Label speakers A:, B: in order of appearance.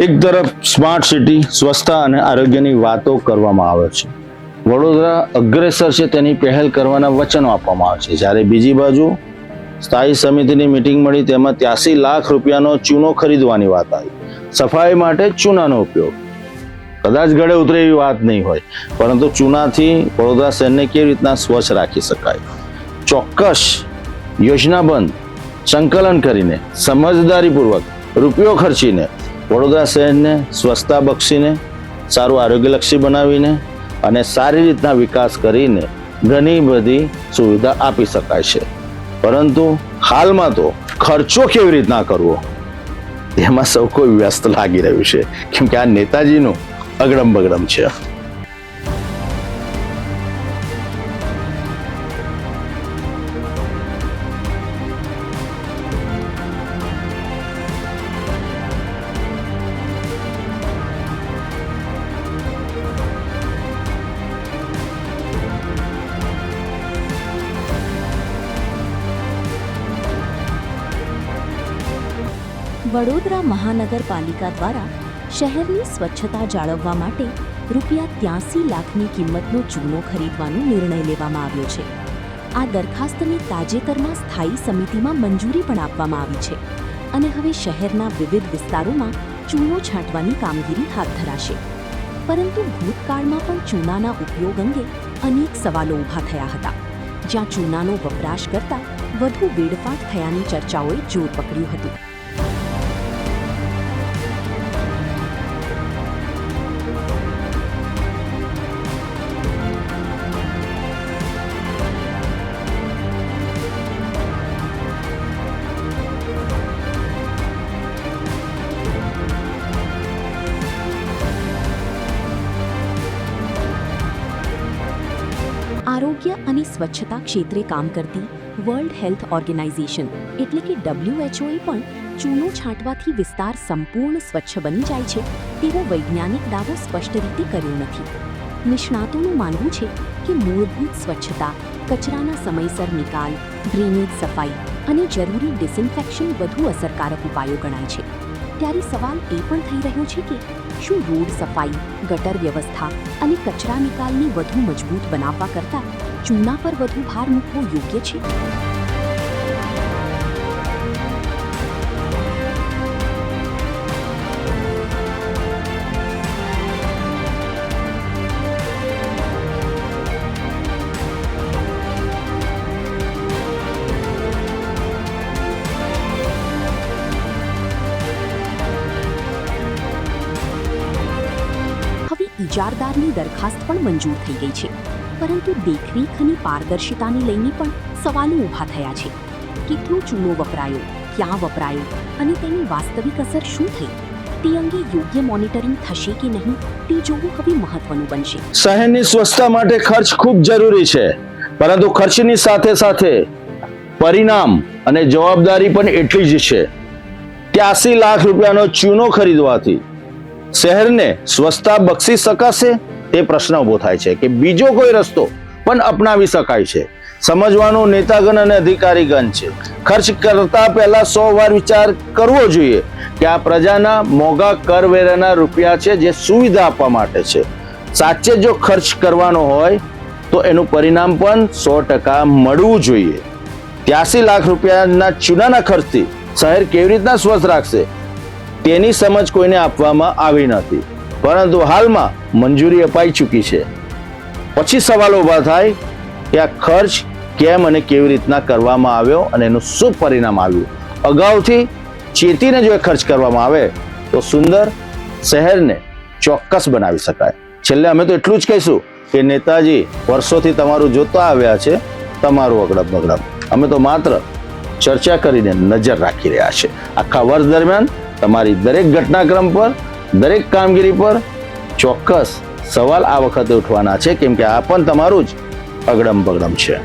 A: એક તરફ smart city, સ્વચ્છતા અને આરોગ્યની વાતો કરવામાં આવે છે. વડોદરા અગ્રેસર છે તેની પહેલ કરવાના વચનો આપવામાં આવે છે. જ્યારે બીજી બાજુ સ્થાયી સમિતિની મીટિંગ મળી, તેમાં 83 લાખ રૂપિયાનો ચૂનો ખરીદવાની વાત આવી. સફાઈ માટે ચૂનાનો ઉપયોગ કદાચ ગળે ઉતરે એવી વાત નહીં હોય, પરંતુ ચૂનાથી વડોદરા શહેરને કેવી રીતના સ્વચ્છ રાખી શકાય, ચોક્કસ યોજનાબંધ સંકલન કરીને સમજદારીપૂર્વક રૂપિયો ખર્ચીને વડોદરા શહેરને સ્વચ્છતા બક્ષીને સારું આરોગ્યલક્ષી બનાવીને અને સારી રીતના વિકાસ કરીને ઘણી બધી સુવિધા આપી શકાય છે. પરંતુ હાલમાં તો ખર્ચો કેવી રીતના કરવો એમાં સૌ કોઈ વ્યસ્ત લાગી રહ્યું છે, કેમ કે આ નેતાજીનું અગડમ બગડમ છે.
B: વડોદરા મહાનગરપાલિકા દ્વારા શહેરની સ્વચ્છતા જાળવવા માટે ₹83 લાખની કિંમતનો ચૂનો ખરીદવાનો નિર્ણય લેવામાં આવ્યો છે. આ દરખાસ્તને તાજેતરમાં સ્થાયી સમિતિમાં મંજૂરી પણ આપવામાં આવી છે અને હવે શહેરના વિવિધ વિસ્તારોમાં ચૂનો છાંટવાની કામગીરી હાથ ધરાશે. પરંતુ ભૂતકાળમાં પણ ચૂનાના ઉપયોગ અંગે અનેક સવાલો ઊભા થયા હતા, જ્યાં ચૂનાનો વપરાશ કરતાં વધુ વેડફાટ થયાની ચર્ચાઓએ જોર પકડ્યું હતું. આરોગ્ય અને સ્વચ્છતા ક્ષેત્રે કામ કરતી વર્લ્ડ હેલ્થ ઓર્ગેનાઇઝેશન એટલે કે WHOએ પણ ચૂનો છાંટવાથી વિસ્તાર સંપૂર્ણ સ્વચ્છ બની જાય છે તેવો વૈજ્ઞાનિક દાવો સ્પષ્ટ રીતે કર્યો નથી. નિષ્ણાતોનું માનવું છે કે મૂળભૂત સ્વચ્છતા, કચરાના સમયસર નિકાલ, ડ્રેનેજ સફાઈ અને જરૂરી ડિસઇન્ફેક્શન વધુ અસરકારક ઉપાયો ગણાય છે. ત્યારે સવાલ એ પણ થઈ રહ્યો છે કે શું રોડ સફાઈ, ગટર વ્યવસ્થા અને કચરા નિકાલને વધુ મજબૂત બનાવવા કરતાં ચૂના પર વધુ ભાર મૂકવો યોગ્ય છે? ઇજારદારની દરખાસ્ત પણ મંજૂર થઈ ગઈ છે, પરંતુ દેખરેખ અને પારદર્શિતાને લઈને પણ સવાલો ઊભા થયા છે. કેટલો ચૂનો વપરાયો, ક્યાં વપરાયો અને તેની વાસ્તવિક અસર શું થઈ તે અંગે યોગ્ય મોનિટરિંગ થશે કે નહીં તે જોવું હવે મહત્વનું બનશે.
A: શહેરની સ્વચ્છતા માટે ખર્ચ ખૂબ જરૂરી છે, પરંતુ ખર્ચની સાથે સાથે પરિણામ અને જવાબદારી પણ એટલી જ છે. 83 લાખ રૂપિયાનો ચૂનો ખરીદવાથી શહેરને સ્વચ્છતા બક્ષી શકાશે તે પ્રશ્ન ઉભો થાય છે કે બીજો કોઈ રસ્તો પણ અપનાવી શકાય છે. સમજવાનું નેતાગણ અને અધિકારીગણ છે. ખર્ચ કરતા પહેલા 100 વાર વિચાર કરવો જોઈએ કે આ પ્રજાના મોંઘા કરવેરાના રૂપિયા છે જે સુવિધા આપવા માટે છે. સાચે જો ખર્ચ કરવાનો હોય તો એનું પરિણામ પણ 100% મળવું જોઈએ. 83 લાખ રૂપિયાના ચૂનાના ખર્ચથી શહેર કેવી રીતના સ્વચ્છ રાખશે તેની સમજ કોઈને આપવામાં આવી નથી, પરંતુ હાલમાં મંજૂરી અપાઈ ચૂકી છે. પછી સવાલો ઊભા થાય કે આ ખર્ચ કેમ અને કેવી રીતના કરવામાં આવ્યો અને એનું શું પરિણામ આવ્યું. અગાઉથી ચેતીને જો ખર્ચ કરવામાં આવે તો સુંદર શહેરને ચોક્કસ બનાવી શકાય. છેલ્લે અમે તો એટલું જ કહીશું કે નેતાજી વર્ષોથી તમારું જોતા આવ્યા છે, તમારું અગડમ બગડમ. અમે તો માત્ર ચર્ચા કરીને નજર રાખી રહ્યા છે. આખા વર્ષ દરમિયાન તમારી દરેક ઘટનાક્રમ પર, દરેક કામગીરી પર ચોક્કસ સવાલ આ વખતે ઉઠવાના છે, કેમ કે આ પણ તમારું જ અગડમ બગડમ છે.